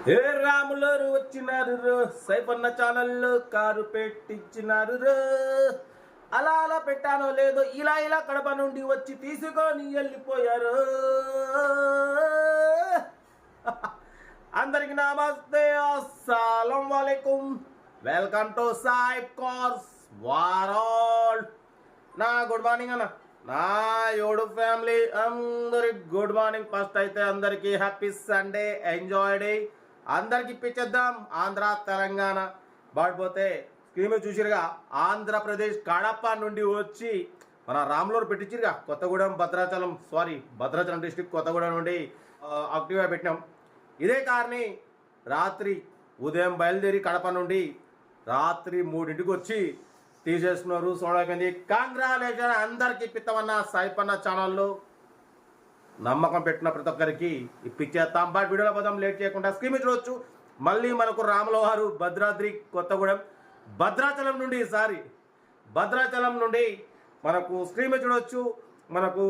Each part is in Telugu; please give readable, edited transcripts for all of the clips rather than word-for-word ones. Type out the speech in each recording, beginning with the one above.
ఏ రాములరు వచ్చినారు రో, సైఫన్న ఛానల్లో కారు పెట్టించినారు రో. అలా అలా పెట్టానో లేదో ఇలా ఇలా కడప నుండి వచ్చి తీసుకొని వెళ్ళిపోయారు. అందరికి నమస్తే, అస్సలం వాలేకుం. వెల్కమ్ టు సాయిబ్ కార్స్ వారాల్. నా గుడ్ మార్నింగ్ అన్న, నా యూట్యూబ్ ఫ్యామిలీ అందరికి గుడ్ మార్నింగ్. ఫస్ట్ అయితే అందరికి హ్యాపీ సండే, ఎంజాయ్ డే. అందరికి ఇప్పించేద్దాం ఆంధ్ర తెలంగాణ. బాడిపోతే స్క్రీన్ మీద చూసిరుగా, ఆంధ్రప్రదేశ్ కడప నుండి వచ్చి మన రాములూరు పెట్టించిరుగా, కొత్తగూడెం భద్రాచలం డిస్టిక్ కొత్తగూడెం నుండి యాక్టివ్గా పెట్టినాం. ఇదే కార్ని రాత్రి ఉదయం బయలుదేరి కడప నుండి రాత్రి 3ంటికి వచ్చి తీసేస్తున్నారు. చూడమైంది. కంగ్రాచులేషన్ అందరికి ఇప్పిస్తామన్న సాయిపన్న ఛానల్లో నమ్మకం పెట్టిన ప్రతి ఒక్కరికి ఇప్పించేస్తాం. బట్ వీడియోలో పోదాం, లేట్ చేయకుండా స్క్రీన్ మీద చూడవచ్చు. మళ్ళీ మనకు రాములవారు భద్రాద్రి కొత్తగూడెం భద్రాచలం నుండి మనకు స్క్రీన్ మీద చూడవచ్చు. మనకు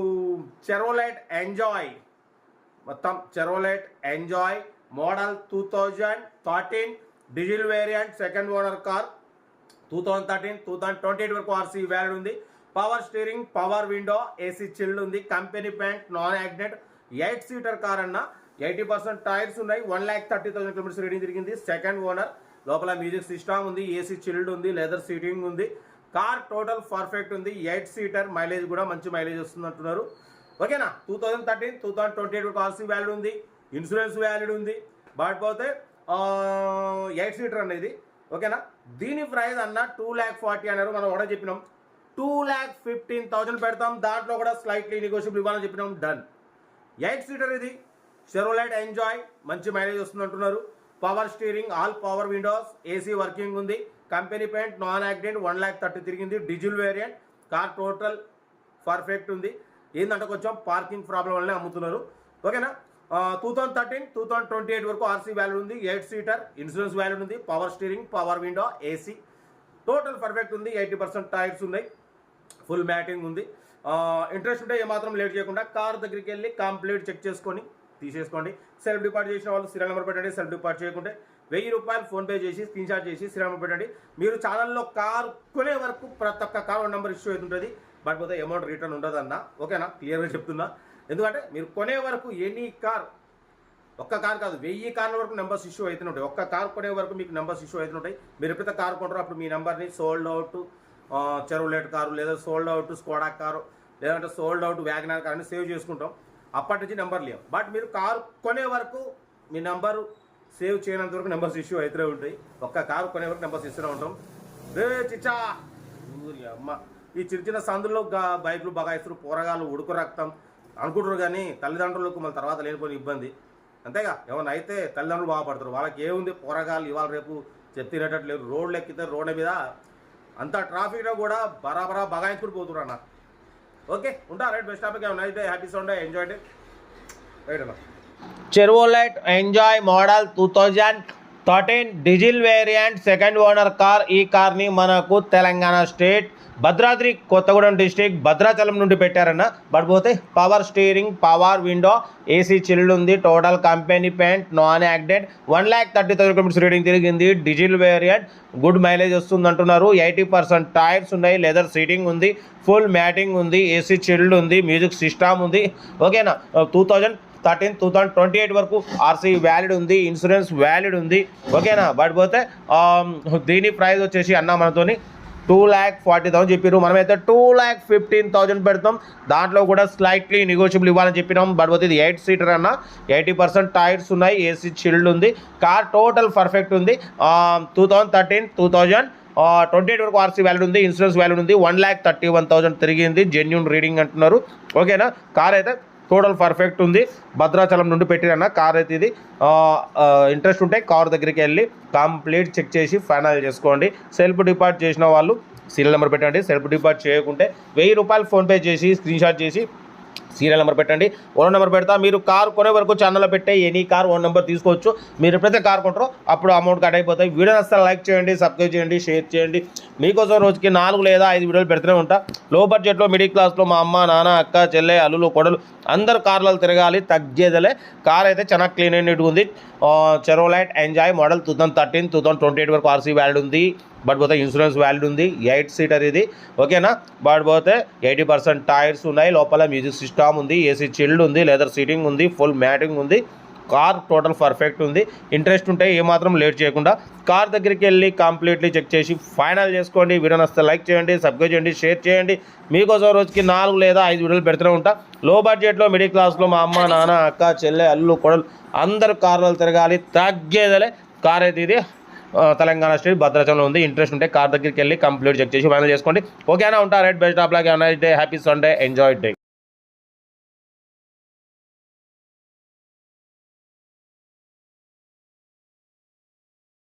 చెరోలైట్ ఎంజాయ్, మొత్తం Chevrolet Enjoy model 2013 diesel variant second owner car. 2013-2028 వరకు ఆర్సీ వ్యాలిడ్ ఉంది. Power steering, power window, AC chilled ఉంది. Company paint, non accident, 8 seater car అన్న. 80% టైర్స్ ఉన్నాయి. 1,30,000 కిలోమీటర్స్ రీడింగ్ తిరిగింది. Second owner. లోపల మ్యూజిక్ సిస్టమ్ ఉంది, ఏసీ చిల్డ్ ఉంది, లెదర్ సీటింగ్ ఉంది. కార్ టోటల్ పర్ఫెక్ట్ ఉంది. 8 సీటర్, మైలేజ్ కూడా మంచి మైలేజ్ వస్తుంది అంటున్నారు. ఓకేనా. 2013-2028 వరకు ఆర్సీ వ్యాలిడ్ ఉంది. ఇన్సూరెన్స్ వ్యాలిడ్ ఉంది. బాడిపోతే 8 సీటర్ అనేది. ఓకేనా. దీని ప్రైస్ అన్న 2,40,000 అన్నారు. మనం ఒకటే చెప్పినాం 2,15,000 పెడతాం. దాంట్లో కూడా స్లైట్లీ నెగోషియబుల్ ఇవ్వాలని చెప్పినాం. డన్. 8 సీటర్ ఇది. చెరోలైట్ ఎంజాయ్, మంచి మైలేజ్ వస్తుంది అంటున్నారు. Power steering, all power Windows, AC working ఉంది. కంపెనీ పెయింట్, నాన్ యాక్సిడెంట్, 1,30,000 తిరిగింది. Diesel variant. Car total perfect ఉంది. ఏంటంటే కొంచెం పార్కింగ్ ప్రాబ్లం వల్లనే అమ్ముతున్నారు. ఓకేనా. 2013-2028 వరకు ఆర్సీ వ్యాల్యూ ఉంది. 8 సీటర్, ఇన్సూరెన్స్ వ్యాల్యూ ఉంది. Power steering, power window, AC total perfect ఉంది. 80% టైర్స్ ఉన్నాయి. ఫుల్ మ్యాటింగ్ ఉంది. ఇంట్రెస్ట్ ఉంటే ఏమాత్రం లేట్ చేయకుండా కార్ దగ్గరికి వెళ్ళి కంప్లీట్ చెక్ చేసుకొని తీసేసుకోండి. సెల్ఫ్ డిపాజిట్ చేసిన వాళ్ళు సీరియల్ నెంబర్ పెట్టండి. సెల్ఫ్ డిపాజిట్ చేయకుంటే ₹1000 ఫోన్పే చేసి స్క్రీన్ షాట్ చేసి సీరియల్ నెంబర్ పెట్టండి. మీరు ఛానల్లో కార్ కొనే వరకు ప్రతి ఒక్క కార్ నెంబర్ ఇష్యూ అవుతుంటుంది. బట్ పోతే అమౌంట్ రిటర్న్ ఉండదు అన్న. ఓకేనా, క్లియర్గా చెప్తున్నా. ఎందుకంటే మీరు కొనే వరకు ఎనీ కార్, ఒక్క కార్ కాదు 1000 కార్ల వరకు నెంబర్స్ ఇష్యూ అవుతుంటాయి. ఒక్క కార్ కొనే వరకు మీకు నెంబర్స్ ఇష్యూ అవుతుంటాయి. మీరు ఎప్పుడైతే కార్ కొంటారో అప్పుడు మీ నెంబర్ని సోల్డ్ అవుట్ చెరోలెట్ కారు, లేదా సోల్డ్ అవుట్ స్కోడా కారు, లేదంటే సోల్డ్ అవుట్ వ్యాగనార్ కార్ అని సేవ్ చేసుకుంటాం. అప్పటి నుంచి నెంబర్ లేవు. బట్ మీరు కారు కొనే వరకు మీ నెంబరు సేవ్ చేయనంత వరకు నెంబర్స్ ఇష్యూ అవుతూనే ఉంటాయి. ఒక్క కారు కొనే వరకు నెంబర్స్ ఇస్తూనే ఉంటాం. రే చిచ్చా ఊరి అమ్మ, ఈ చిన్న చిన్న సందుల్లో బైకులు బగాయిస్తున్నారు, పోరగాళ్ళు ఉడుకు రక్తం అనుకుంటారు. కానీ తల్లిదండ్రులకు మళ్ళీ తర్వాత లేనిపోయిన ఇబ్బంది. అంతేగా, ఏమన్నా అయితే తల్లిదండ్రులు బాగుపడతారు. వాళ్ళకి ఏముంది, పోరగాళ్ళు ఇవాళ రేపు చెప్తినేటట్లేదు. రోడ్లు ఎక్కితే రోడ్ల మీద అంత ట్రాఫిక్లో కూడా బరాబరా బగాయించుకుని పోతున్నారు అన్న. ఓకే, ఉంటా. Right. Best topic. Night day, happy Sunday, enjoy day. Right అన్న. Chevrolet Enjoy model 2013 diesel variant second owner car. ఈ కార్ని మనకు తెలంగాణ స్టేట్ భద్రాద్రి కొత్తగూడెం డిస్టిక్ భద్రాచలం నుండి పెట్టారన్న. బట్ పోతే power steering, power window, AC chilled ఉంది. Total company paint, non accident, 1,30,000 kilometres reading తిరిగింది. డీజిల్ వేరియంట్, గుడ్ మైలేజ్ వస్తుంది అంటున్నారు. 80% టైర్స్ ఉన్నాయి. లెదర్ సీటింగ్ ఉంది. ఫుల్ మ్యాటింగ్ ఉంది. ఏసీ చిల్డ్ ఉంది. మ్యూజిక్ సిస్టమ్ ఉంది. ఓకేనా. 2013-2028 వరకు ఆర్సీ వ్యాలిడ్ ఉంది. ఇన్సూరెన్స్ వ్యాలిడ్ ఉంది. ఓకేనా. బట్ పోతే దీని ప్రైస్ వచ్చేసి అన్న మనతోని 2,40,000 చెప్పారు. మనమైతే 2,15,000 పెడతాం. దాంట్లో కూడా స్లైట్లీ నెగోషియబుల్ ఇవ్వాలని చెప్పినాం. బట్ పోతే ఇది 8 సీటర్ అన్న. 80% టైర్స్ ఉన్నాయి. ఏసీ చిల్డ్ ఉంది. కార్ టోటల్ పర్ఫెక్ట్ ఉంది. 2013-2028 వరకు ఆర్సీ వ్యాలిడ్ ఉంది. ఇన్సూరెన్స్ వ్యాలిడ్ ఉంది. 1,31,000 తిరిగింది. జెన్యూన్ రీడింగ్ అంటున్నారు. ఓకేనా. కార్ అయితే టోటల్ పర్ఫెక్ట్ ఉంది. భద్రాచలం నుండి పెట్టిరన్న కార్ అయితే ఇది. ఇంట్రెస్ట్ ఉంటే కార్ దగ్గరికి వెళ్ళి కంప్లీట్ చెక్ చేసి ఫైనల్ చేసుకోండి. సెల్ఫ్ డిపాజిట్ చేసిన వాళ్ళు సీరియల్ నెంబర్ పెట్టండి. సెల్ఫ్ డిపాజిట్ చేయకుంటే ₹1000 ఫోన్పే చేసి స్క్రీన్ షాట్ చేసి సీరియల్ నెంబర్ పెట్టండి, ఓన్ నెంబర్ పెడతా. మీరు కార్ కొనే వరకు ఛానల్లో పెట్టే ఎనీ కార్ ఓన్ నెంబర్ తీసుకోవచ్చు. మీరు ఎప్పుడైతే కార్ కొంటారో అప్పుడు అమౌంట్ కట్ అయిపోతాయి. వీడియో నచ్చితే లైక్ చేయండి, సబ్స్క్రైబ్ చేయండి, షేర్ చేయండి. మీకోసం రోజుకి 4 లేదా 5 వీడియోలు పెడుతూనే ఉంటా. లో బడ్జెట్లో మిడిల్ క్లాస్లో మా అమ్మ నాన్న అక్క చెల్లె అల్లులు కొడలు అందరు కార్లలో తిరగాలి, తగ్గేదలే. కార్ అయితే చాలా క్లీన్ అండ్ నీట్గా ఉంది. చెరోలైట్ ఎంజాయ్ మోడల్ 2013 2028 వరకు ఆర్సీ వ్యాలిడ్ ఉంది. బట్ పోతే ఇన్సూరెన్స్ వ్యాలిడ్ ఉంది. 8 సీటర్ ఇది, ఓకేనా. బట్ పోతే 80% టైర్స్ ఉన్నాయి. లోపల మ్యూజిక్ సిస్టమ్ ఉంది, ఏసీ చిల్డ్ ఉంది, లెదర్ సీటింగ్ ఉంది, ఫుల్ మ్యాటింగ్ ఉంది. కార్ టోటల్ పర్ఫెక్ట్ ఉంది. ఇంట్రెస్ట్ ఉంటే ఏమాత్రం లేట్ చేయకుండా కార్ దగ్గరికి వెళ్ళి కంప్లీట్లీ చెక్ చేసి ఫైనల్ చేసుకోండి. వీడియో నచ్చితే లైక్ చేయండి, సబ్స్క్రైబ్ చేయండి, షేర్ చేయండి. మీకోసం రోజుకి 4 లేదా 5 వీడియోలు పెడుతూనే ఉంటా. లో బడ్జెట్లో మిడిల్ క్లాస్లో మా అమ్మ నాన్న అక్క చెల్లె అల్లు కొడలు అందరు కార్లలో తిరగాలి, తగ్గేదలే. కార్ అయితే ఇది తెలంగాణ స్టేట్ భద్రాచలంలో ఉంది. ఇంట్రెస్ట్ ఉంటే కార్ దగ్గరికి వెళ్ళి కంప్లీట్ చెక్ చేసి ఫైనల్ చేసుకోండి. ఓకేనా, ఉంటా. Right, best of luck, happy Sunday, enjoy day.